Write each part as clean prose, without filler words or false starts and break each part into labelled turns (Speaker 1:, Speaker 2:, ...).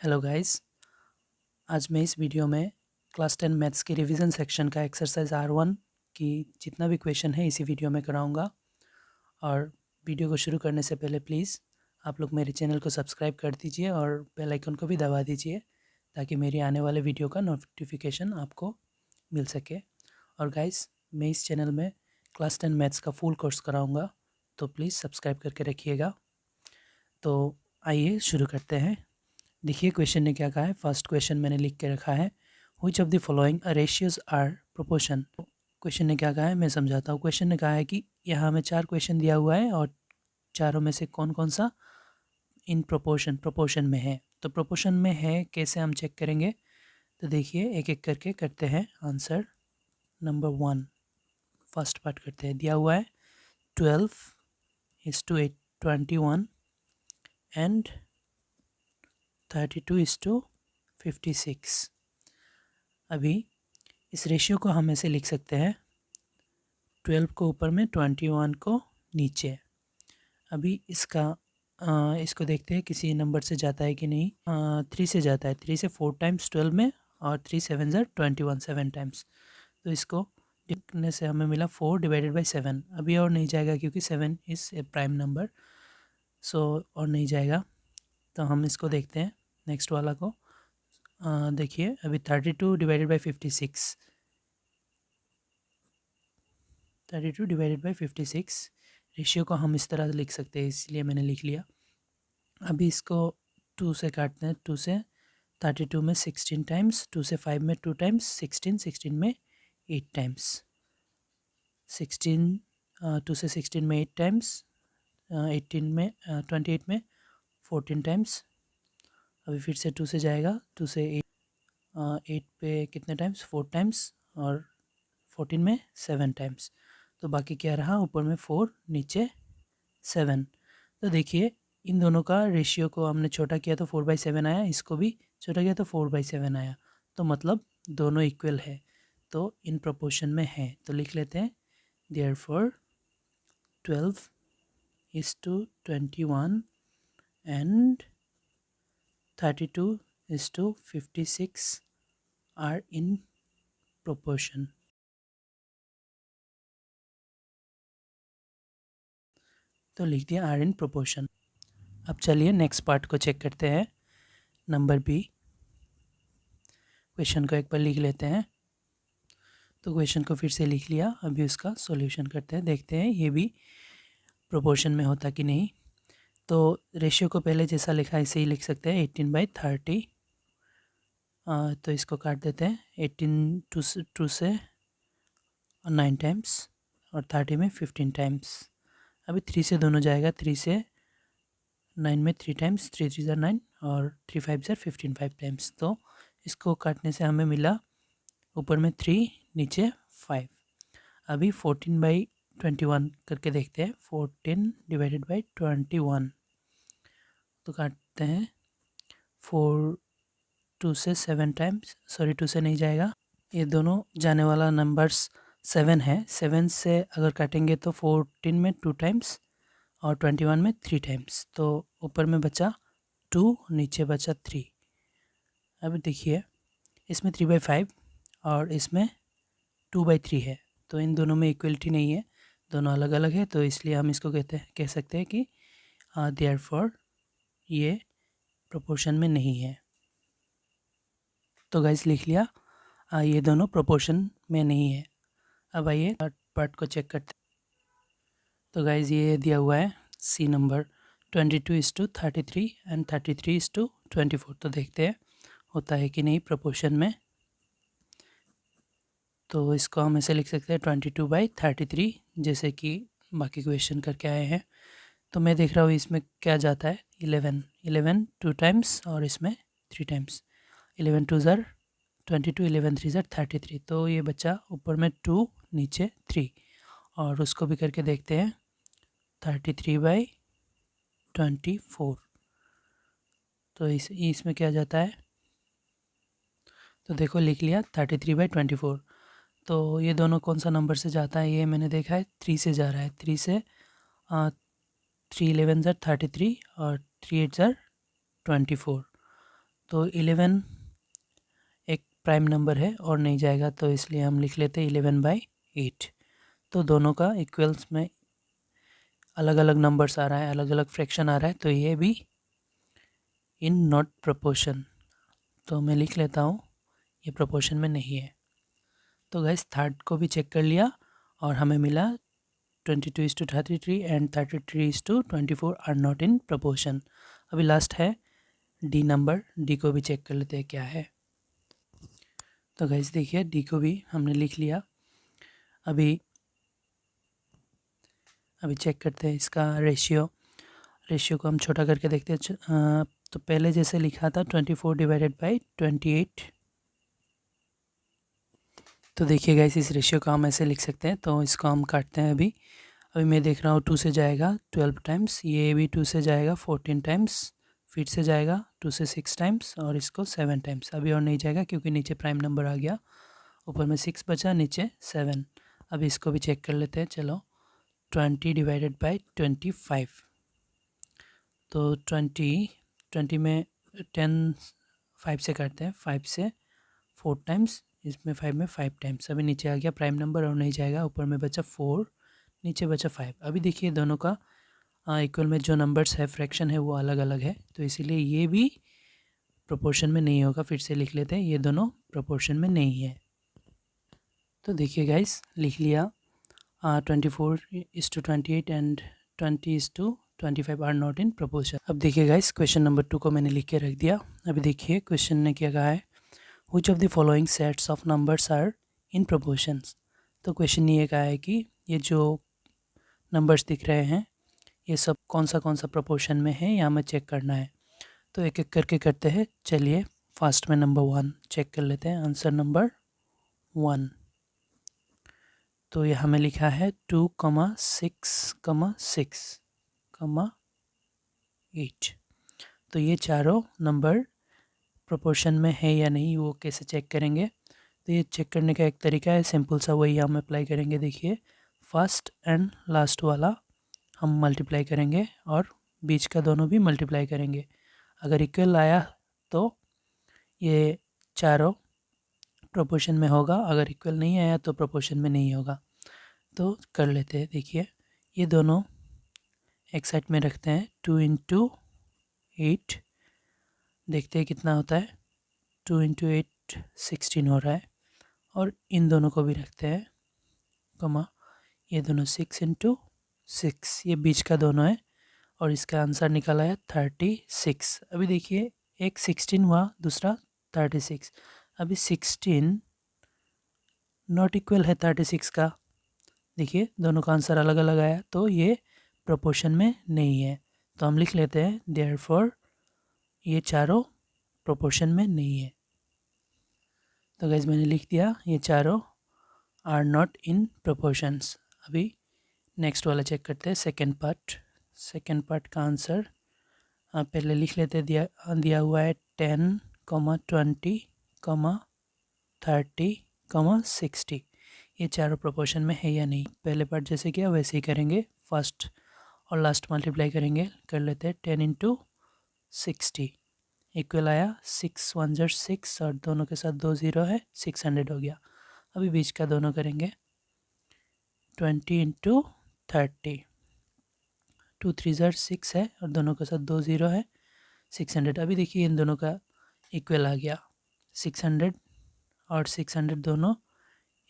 Speaker 1: Hello guys, आज मैं इस वीडियो में क्लास 10 मैथ्स के रिवीजन सेक्शन का एक्सरसाइज R1 की जितना भी क्वेश्चन है इसी वीडियो में कराऊंगा। और वीडियो को शुरू करने से पहले प्लीज़ आप लोग मेरे चैनल को सब्सक्राइब कर दीजिए और बेल आइकन को भी दबा दीजिए ताकि मेरी आने वाले वीडियो का नोटिफिकेशन आपको मिल सके। और गाइस, मैं इस चैनल में क्लास 10 मैथ्स का फुल कोर्स कराऊँगा, तो प्लीज़ सब्सक्राइब करके रखिएगा। तो आइए शुरू करते हैं। देखिए क्वेश्चन ने क्या कहा है। फर्स्ट क्वेश्चन मैंने लिख के रखा है, which of the following ratios are proportion. Question ने क्या कहा है मैं समझाता हूँ। क्वेश्चन ने कहा है कि यहाँ हमें 4 क्वेश्चन दिया हुआ है और चारों में से कौन कौन सा इन प्रोपोर्शन में है। तो प्रोपोर्शन में है कैसे हम चेक करेंगे, तो देखिए एक एक करके करते हैं। आंसर नंबर 1 फर्स्ट पार्ट करते हैं। दिया हुआ है 12:21 एंड 32:56। अभी इस रेशियो को हम ऐसे लिख सकते हैं, 12 को ऊपर में 21 को नीचे। अभी इसको देखते हैं किसी नंबर से जाता है कि नहीं। 3 से जाता है। 3 से 4 टाइम्स 12 में और 3 7 21 7 टाइम्स। तो इसको लिखने से हमें मिला 4/7। अभी और नहीं जाएगा क्योंकि 7 इज़ ए प्राइम नंबर, सो और नहीं जाएगा। तो हम इसको देखते हैं नेक्स्ट वाला को। देखिए अभी 32/56 32/56 रेशियो को हम इस तरह लिख सकते हैं, इसलिए मैंने लिख लिया। अभी इसको 2 से काटते हैं। 2 से 32 में 16 टाइम्स, 2 से 5 में 2 टाइम्स, 16 में 8 टाइम्स, 2 से 16 में 8 टाइम्स, 18 में 28 में 14 टाइम्स। अभी फिर से 2 से जाएगा। 2 से 8 पे कितने टाइम्स, 4 टाइम्स, और 14 में 7 टाइम्स। तो बाकी क्या रहा, ऊपर में 4 नीचे 7। तो देखिए इन दोनों का रेशियो को हमने छोटा किया तो 4/7 आया, इसको भी छोटा किया तो 4/7 आया। तो मतलब दोनों इक्वल है, तो इन प्रोपोर्शन में है। तो लिख लेते हैं therefore 12:21 and 32:56 are in proportion. तो लिख दिया आर इन प्रोपोर्शन। अब चलिए नेक्स्ट पार्ट को चेक करते हैं। नंबर बी, क्वेश्चन को एक बार लिख लेते हैं। तो क्वेश्चन को फिर से लिख लिया। अभी उसका सॉल्यूशन करते हैं, देखते हैं ये भी प्रोपोर्शन में होता कि नहीं। तो रेशियो को पहले जैसा लिखा है इसे ही लिख सकते हैं, 18/30। तो इसको काट देते हैं। 18 2 से 9 टाइम्स और 30 में 15 टाइम्स। अभी 3 से दोनों जाएगा। 3 से 9 में 3 टाइम्स, 3 3 9 और 3 5 15 5 टाइम्स। तो इसको काटने से हमें मिला ऊपर में 3 नीचे 5। अभी 14/21 करके देखते हैं। 14/21 तो काटते हैं। 4 2 से 7 टाइम्स, सॉरी 2 से नहीं जाएगा, ये दोनों जाने वाला नंबर्स 7 है। 7 से अगर काटेंगे तो 14 में 2 टाइम्स और 21 में 3 टाइम्स। तो ऊपर में बचा 2, नीचे बचा 3। अब देखिए इसमें 3/5 और इसमें 2/3 है, तो इन दोनों में इक्वलिटी नहीं है, दोनों अलग अलग है। तो इसलिए हम इसको कह सकते हैं कि देयरफॉर ये प्रोपोर्शन में नहीं है। तो गाइस लिख लिया, ये दोनों प्रोपोर्शन में नहीं है। अब आइए पार्ट को चेक करते हैं। तो गाइस ये दिया हुआ है सी नंबर 22:33 एंड 33:24। तो देखते हैं होता है कि नहीं प्रोपोर्शन में। तो इसको हम ऐसे लिख सकते हैं 22/33, जैसे कि बाकी क्वेश्चन करके आए हैं। तो मैं देख रहा हूँ इसमें क्या जाता है, 11 2 टाइम्स और इसमें 3 टाइम्स। 11 2 ज़र 22, 11 3 ज़र 33। तो ये बच्चा ऊपर में 2 नीचे 3, और उसको भी करके देखते हैं 33/24। तो इसमें क्या जाता है, तो देखो लिख लिया 33/24। तो ये दोनों कौन सा नंबर से जाता है, ये मैंने देखा है 3 से जा रहा है। 3 से 3 11 ज़र 33 और 3 8 ज़र 24। तो 11 एक प्राइम नंबर है और नहीं जाएगा, तो इसलिए हम लिख लेते हैं 11/8। तो दोनों का इक्वल्स में अलग अलग नंबर्स आ रहा है, अलग अलग फ्रैक्शन आ रहा है, तो ये भी इन नॉट प्रोपोर्शन। तो मैं लिख लेता हूँ ये प्रोपोर्शन में नहीं है। तो गाइस थर्ड को भी चेक कर लिया और हमें मिला 22:33 and 33:24 are not in proportion. अभी लास्ट है डी नंबर, डी को भी चेक कर लेते हैं क्या है। तो गाइस देखिए डी को भी हमने लिख लिया। अभी चेक करते हैं इसका रेशियो को हम छोटा करके देखते हैं। तो पहले जैसे लिखा था 24/28। तो देखिए गाइस इस रेशियो को हम ऐसे लिख सकते हैं, तो इसको हम काटते हैं। अभी मैं देख रहा हूँ 2 से जाएगा 12 टाइम्स, ये भी 2 से जाएगा 14 टाइम्स, फिर से जाएगा 2 से 6 टाइम्स और इसको 7 टाइम्स। अभी और नहीं जाएगा क्योंकि नीचे प्राइम नंबर आ गया, ऊपर में 6 बचा, नीचे 7। अभी इसको भी चेक कर लेते हैं। चलो 20/25। तो 20 में 10 5 से काटते हैं, 5 से 4 टाइम्स, इसमें 5 में 5 टाइम्स। अभी नीचे आ गया प्राइम नंबर और नहीं जाएगा, ऊपर में बचा 4, नीचे बचा 5। अभी देखिए दोनों का इक्वल में जो नंबर्स है, फ्रैक्शन है, वो अलग अलग है, तो इसीलिए ये भी प्रोपोर्शन में नहीं होगा। फिर से लिख लेते हैं, ये दोनों प्रोपोर्शन में नहीं है। तो देखिए गाइस लिख लिया 24:28 and 20:25 are not in proportion. अब देखिए गाइस क्वेश्चन नंबर 2 को मैंने लिख के रख दिया। अभी देखिए क्वेश्चन ने क्या कहा है, which of the following sets of numbers are in proportions. तो क्वेश्चन ने ये कहा है कि ये जो नंबर्स दिख रहे हैं ये सब कौन सा प्रोपोर्शन में है, यहाँ हमें चेक करना है। तो एक एक करके करते हैं। चलिए फर्स्ट में नंबर 1 चेक कर लेते हैं। आंसर नंबर 1, तो ये हमें लिखा है 2,6,6,8। तो ये चारों नंबर प्रोपोर्शन में है या नहीं, वो कैसे चेक करेंगे। तो ये चेक करने का एक तरीका है, सिंपल सा, वही हम अप्लाई करेंगे। देखिए फर्स्ट एंड लास्ट वाला हम मल्टीप्लाई करेंगे और बीच का दोनों भी मल्टीप्लाई करेंगे। अगर इक्वल आया तो ये चारों प्रोपोर्शन में होगा, अगर इक्वल नहीं आया तो प्रोपोर्शन में नहीं होगा। तो कर लेते हैं। देखिए ये दोनों एक साइड में रखते हैं, 2 × 8, देखते हैं कितना होता है। 2 × 8 16 हो रहा है। और इन दोनों को भी रखते हैं, कमा, ये दोनों 6 × 6, ये बीच का दोनों है और इसका आंसर निकाला है 36। अभी देखिए एक 16 हुआ, दूसरा 36। अभी 16 नॉट इक्वल है 36 का। देखिए दोनों का आंसर अलग अलग आया, तो ये प्रोपोर्शन में नहीं है। तो हम लिख लेते हैं देयरफॉर ये चारों प्रोपोर्शन में नहीं है। तो गाइस मैंने लिख दिया ये चारों आर नॉट इन प्रोपोर्शंस। अभी नेक्स्ट वाला चेक करते हैं, सेकेंड पार्ट का आंसर पहले लिख लेते। दिया हुआ है 10, 20, 30, 60। ये चारों प्रोपोर्शन में है या नहीं। पहले पार्ट जैसे किया वैसे ही करेंगे, फर्स्ट और लास्ट मल्टीप्लाई करेंगे। कर लेते हैं 10 × 60, इक्वल आया 6 1 ज़र 6 और दोनों के साथ 2 0 है, 600 हो गया। अभी बीच का दोनों करेंगे 20 × 30, 2 3 ज़र 6 है और दोनों के साथ 2 0 है, 600। अभी देखिए इन दोनों का इक्वल आ गया, 600 और 600 दोनों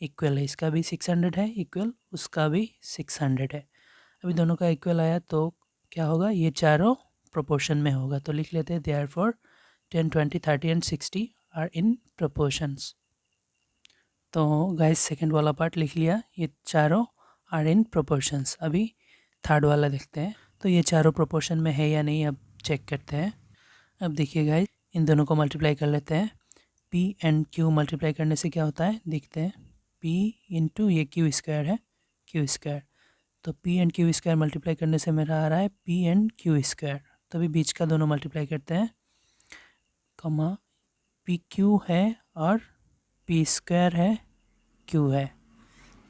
Speaker 1: इक्वल है। इसका भी 600 है इक्वल, उसका भी 600 है। अभी दोनों का इक्वल आया तो क्या होगा, ये चारों प्रोपोर्शन में होगा। तो लिख लेते हैं therefore 10, 20, 30 and 60 are in proportions. तो गाइस सेकंड वाला पार्ट लिख लिया, ये चारों आर इन प्रोपोर्शंस। अभी थर्ड वाला देखते हैं। तो ये चारों प्रोपोर्शन में है या नहीं, अब चेक करते हैं। अब देखिए गाइस इन दोनों को मल्टीप्लाई कर लेते हैं। P एंड Q मल्टीप्लाई करने से क्या होता है देखते हैं। P × ये Q स्क्वायर है, Q स्क्वायर। तो P and Q square multiply करने से मेरा आ रहा है P एंड Q स्क्वायर। तो अभी बीच का दोनों मल्टीप्लाई करते हैं, कमा, PQ है और P स्क्वायर है, Q है।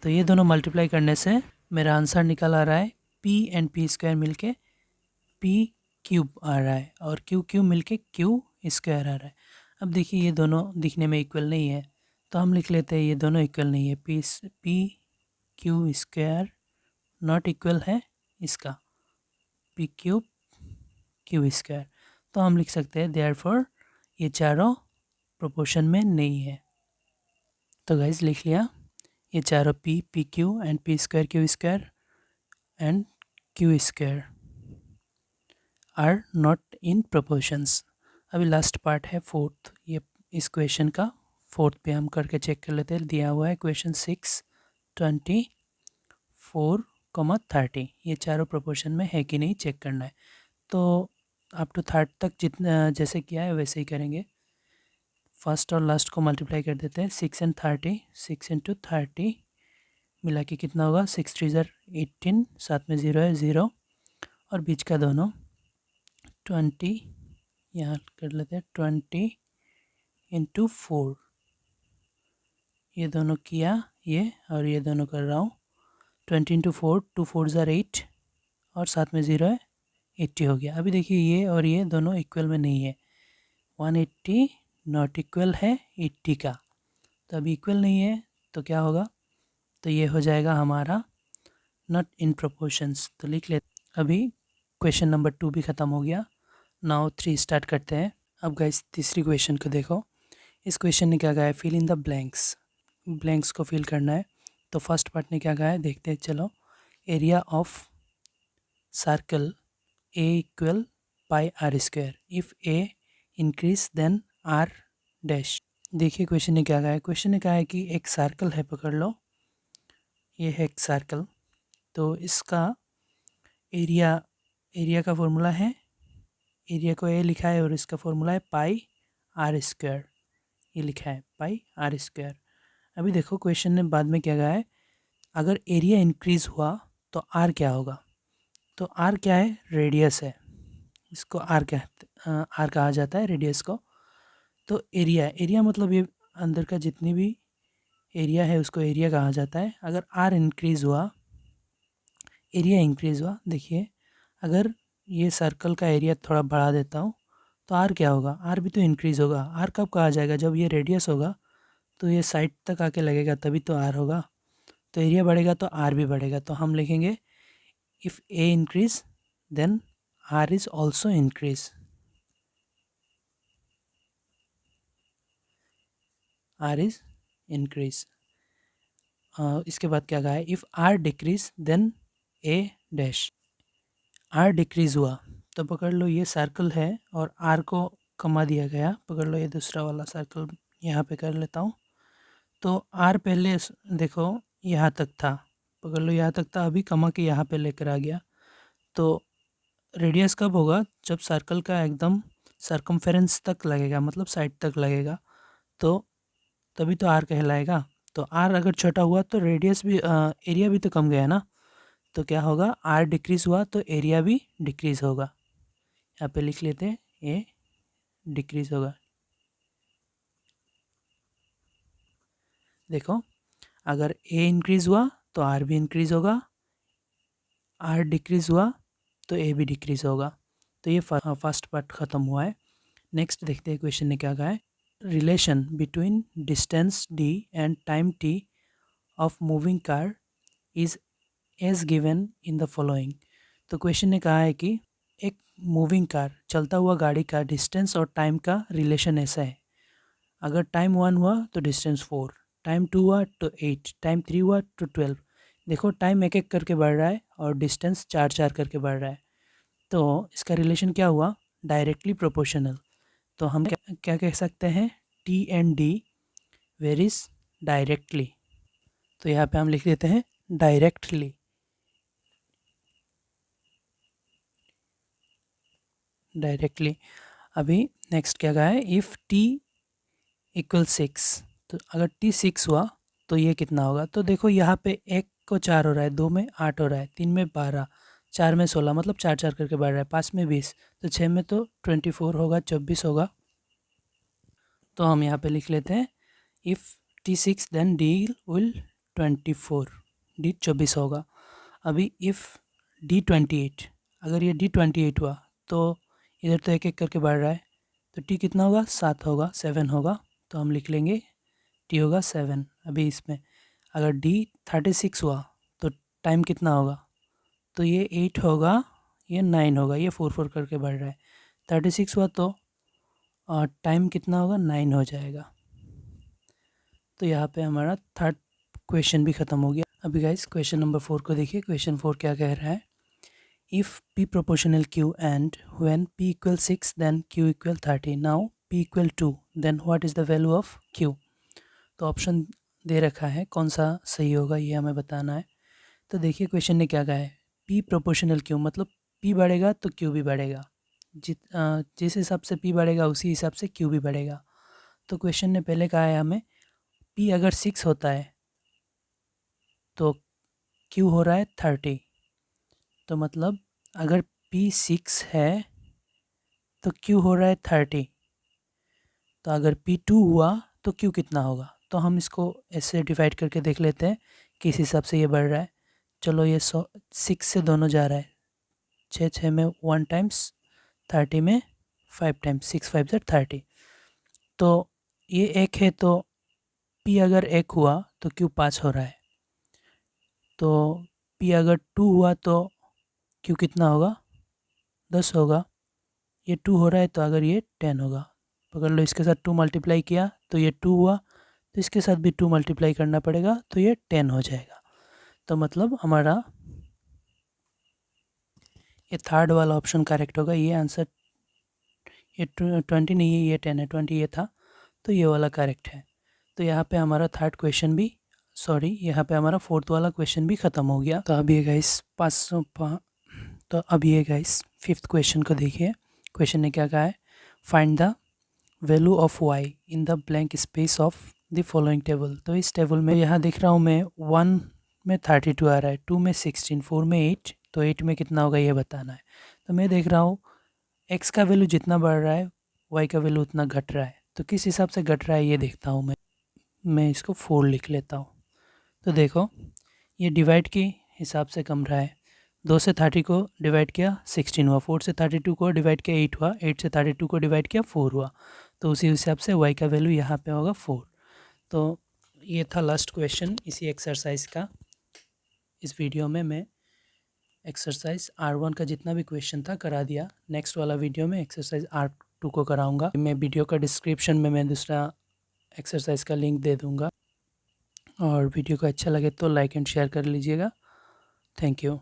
Speaker 1: तो ये दोनों मल्टीप्लाई करने से मेरा आंसर निकल आ रहा है P एंड P स्क्वायर मिलके P क्यूब आ रहा है और Q मिलके Q स्क्वायर आ रहा है। अब देखिए ये दोनों दिखने में इक्वल नहीं है, तो हम लिख लेते हैं ये दोनों इक्वल नहीं है। P Q square not equal है इसका पी क्यू स्क्वायर, तो हम लिख सकते हैं देयरफॉर ये चारों प्रोपोर्शन में नहीं है। तो गाइज लिख लिया, ये चारों P Q and P square Q square and Q square are not in proportions. अभी लास्ट पार्ट है फोर्थ, ये इस क्वेश्चन का फोर्थ पे हम करके चेक कर लेते हैं। दिया हुआ है क्वेश्चन 6, 20, 4, 30, ये चारों प्रोपोर्शन में है कि नहीं चेक करना है। तो अप टू थर्ड तक जितना जैसे किया है वैसे ही करेंगे। फर्स्ट और लास्ट को मल्टीप्लाई कर देते हैं, 6 एंड 30, 6 इंटू 30 मिला के कितना होगा, 6 3 ज़र 18, साथ में 0 है 0, और बीच का दोनों 20, यहाँ कर लेते हैं 20 इंटू 4, ये दोनों किया ये, और ये दोनों कर रहा हूँ 20 इंटू 4, 2 4 ज़र 8, और साथ में 0 है 80 हो गया। अभी देखिए ये और ये दोनों इक्वल में नहीं है, 180 नॉट इक्वल है 80 का, तो अभी इक्वल नहीं है तो क्या होगा, तो ये हो जाएगा हमारा नॉट इन प्रोपोर्शंस। तो लिख ले, अभी क्वेश्चन नंबर 2 भी ख़त्म हो गया। नाउ 3 स्टार्ट करते हैं। अब गाइस तीसरी क्वेश्चन को देखो, इस क्वेश्चन ने क्या कहा है, फिल इन द ब्लैंक्स को फिल करना है। तो फर्स्ट पार्ट ने क्या कहा है देखते हैं, चलो। Area of circle A equal pi R square, if A increase then R dash. देखिए क्वेश्चन ने क्या कहा है, क्वेश्चन ने कहा है कि एक सर्कल है, पकड़ लो, ये है एक सर्कल, तो इसका एरिया का फॉर्मूला है, एरिया को ए लिखा है और इसका फॉर्मूला है पाई आर स्क्वायर, ये लिखा है पाई आर स्क्वायर। अभी देखो क्वेश्चन ने बाद में क्या कहा है, अगर एरिया इंक्रीज हुआ तो आर क्या होगा, तो आर क्या है, रेडियस है, इसको आर कहा जाता है रेडियस को। तो एरिया मतलब ये अंदर का जितनी भी एरिया है उसको एरिया कहा जाता है। अगर आर इंक्रीज़ हुआ, एरिया इंक्रीज़ हुआ, देखिए अगर ये सर्कल का एरिया थोड़ा बढ़ा देता हूँ तो आर क्या होगा, आर भी तो इंक्रीज़ होगा। आर कब कहा जाएगा, जब ये रेडियस होगा तो ये साइड तक आके लगेगा तभी तो आर होगा। तो एरिया बढ़ेगा तो आर भी बढ़ेगा, तो हम लिखेंगे if A increase then R is also increase, R is increase. इसके बाद क्या कहा है, if R decrease then A dash. R decrease हुआ तो पकड़ लो ये सर्कल है और आर को कमा दिया गया, पकड़ लो ये दूसरा वाला सर्कल यहाँ पे कर लेता हूँ। तो आर पहले देखो यहाँ तक था, पकड़ लो यहाँ तक था, अभी कमा के यहाँ पे लेकर आ गया। तो रेडियस कब होगा, जब सर्कल का एकदम सर्कमफेरेंस तक लगेगा, मतलब साइड तक लगेगा, तो तभी तो आर कहलाएगा। तो आर अगर छोटा हुआ तो रेडियस भी एरिया भी तो कम गया ना, तो क्या होगा, आर डिक्रीज़ हुआ तो एरिया भी डिक्रीज़ होगा। यहाँ पे लिख लेते हैं ए डिक्रीज़ होगा। देखो अगर ए इंक्रीज़ हुआ तो आर भी इंक्रीज़ होगा, आर डिक्रीज़ हुआ तो ए भी डिक्रीज़ होगा। तो ये फर्स्ट पार्ट ख़त्म हुआ है। नेक्स्ट देखते हैं क्वेश्चन ने क्या कहा है, relation between distance D and time T of moving car is as given in the following. तो क्वेश्चन ने कहा है कि एक मूविंग कार, चलता हुआ गाड़ी का डिस्टेंस और टाइम का रिलेशन ऐसा है, अगर टाइम 1 हुआ तो डिस्टेंस 4, टाइम 2 हुआ तो 8, टाइम 3 हुआ तो 12। देखो टाइम एक एक करके बढ़ रहा है और डिस्टेंस 4 4 करके बढ़ रहा है, तो इसका रिलेशन क्या हुआ, डायरेक्टली प्रोपोर्शनल। तो हम क्या क्या कह सकते हैं, T and D varies directly, तो यहाँ पे हम लिख देते हैं डायरेक्टली। अभी नेक्स्ट क्या कहा है, इफ़ टी इक्वल 6, तो अगर टी 6 हुआ तो ये कितना होगा। तो देखो यहाँ पे 1 को 4 हो रहा है, 2 में 8 हो रहा है, 3 में 12, 4 में 16, मतलब 4 4 करके बढ़ रहा है, 5 में 20, तो 6 में तो 24 होगा, 24 होगा। तो हम यहाँ पे लिख लेते हैं if T 6 then D will 24, D 24 होगा। अभी इफ़ डी 28, अगर ये डी 28 हुआ तो इधर तो एक एक करके बढ़ रहा है, तो टी कितना होगा, 7 होगा, 7 होगा, तो हम लिख लेंगे टी होगा 7। अभी इसमें अगर डी 36 हुआ तो टाइम कितना होगा, तो ये 8 होगा, ये 9 होगा, ये 4 करके बढ़ रहा है। 36 हुआ तो टाइम कितना होगा, 9 हो जाएगा। तो यहाँ पे हमारा थर्ड क्वेश्चन भी ख़त्म हो गया। अभी गाइस क्वेश्चन नंबर 4 को देखिए। क्वेश्चन 4 क्या कह रहा है, if p proportional q and when p equal 6 then q equal 30, now p equal 2 then what is the value of q। तो ऑप्शन दे रखा है, कौन सा सही होगा ये हमें बताना है। तो देखिए क्वेश्चन ने क्या कहा है, p प्रोपोर्शनल q मतलब p बढ़ेगा तो q भी बढ़ेगा, जिस हिसाब से p बढ़ेगा उसी हिसाब से q भी बढ़ेगा। तो क्वेश्चन ने पहले कहा है हमें p अगर 6 होता है तो q हो रहा है 30, तो मतलब अगर p 6 है तो q हो रहा है 30, तो अगर p 2 हुआ तो q कितना होगा। तो हम इसको ऐसे डिवाइड करके देख लेते हैं किस हिसाब से ये बढ़ रहा है। चलो ये 6 से दोनों जा रहा है, 6 में 1 टाइम्स, 30 में 5 टाइम्स, 6 5 ज़ा 30। तो ये 1 है तो p अगर 1 हुआ तो q 5 हो रहा है, तो p अगर 2 हुआ तो q कितना होगा, 10 होगा। ये 2 हो रहा है तो अगर ये 10 होगा, पकड़ लो, इसके साथ 2 मल्टीप्लाई किया तो ये 2 हुआ, तो इसके साथ भी 2 मल्टीप्लाई करना पड़ेगा तो ये 10 हो जाएगा। तो मतलब हमारा ये थर्ड वाला ऑप्शन करेक्ट होगा। ये आंसर, ये 20 नहीं है, ये 10 है, 20 ये था, तो ये वाला करेक्ट है। तो यहाँ पे हमारा थर्ड क्वेश्चन भी, सॉरी यहाँ पे हमारा फोर्थ वाला क्वेश्चन भी ख़त्म हो गया। तो अब ये गाइस तो अब ये गाइस फिफ्थ क्वेश्चन को देखिए। क्वेश्चन ने क्या कहा है, find the value of y in the blank space of the following table. तो इस टेबल में यहाँ दिख रहा हूँ मैं 1 में 32 आ रहा है, 2 में 16, 4 में 8, तो 8 में कितना होगा ये बताना है। तो मैं देख रहा हूँ x का वैल्यू जितना बढ़ रहा है y का वैल्यू उतना घट रहा है, तो किस हिसाब से घट रहा है ये देखता हूँ मैं इसको 4 लिख लेता हूँ। तो देखो ये डिवाइड के हिसाब से कम रहा है, 2 से 30 को डिवाइड किया 16 हुआ, 4 से 32 को डिवाइड किया 8 हुआ, 8 से 32 को डिवाइड किया 4 हुआ, तो उसी हिसाब से y का वैल्यू यहाँ पे होगा 4। तो ये था लास्ट क्वेश्चन इसी एक्सरसाइज का। इस वीडियो में मैं एक्सरसाइज R1 का जितना भी क्वेश्चन था करा दिया। नेक्स्ट वाला वीडियो में एक्सरसाइज R2 को कराऊंगा। मैं वीडियो का डिस्क्रिप्शन में मैं दूसरा एक्सरसाइज का लिंक दे दूंगा, और वीडियो को अच्छा लगे तो लाइक एंड शेयर कर लीजिएगा। Thank you.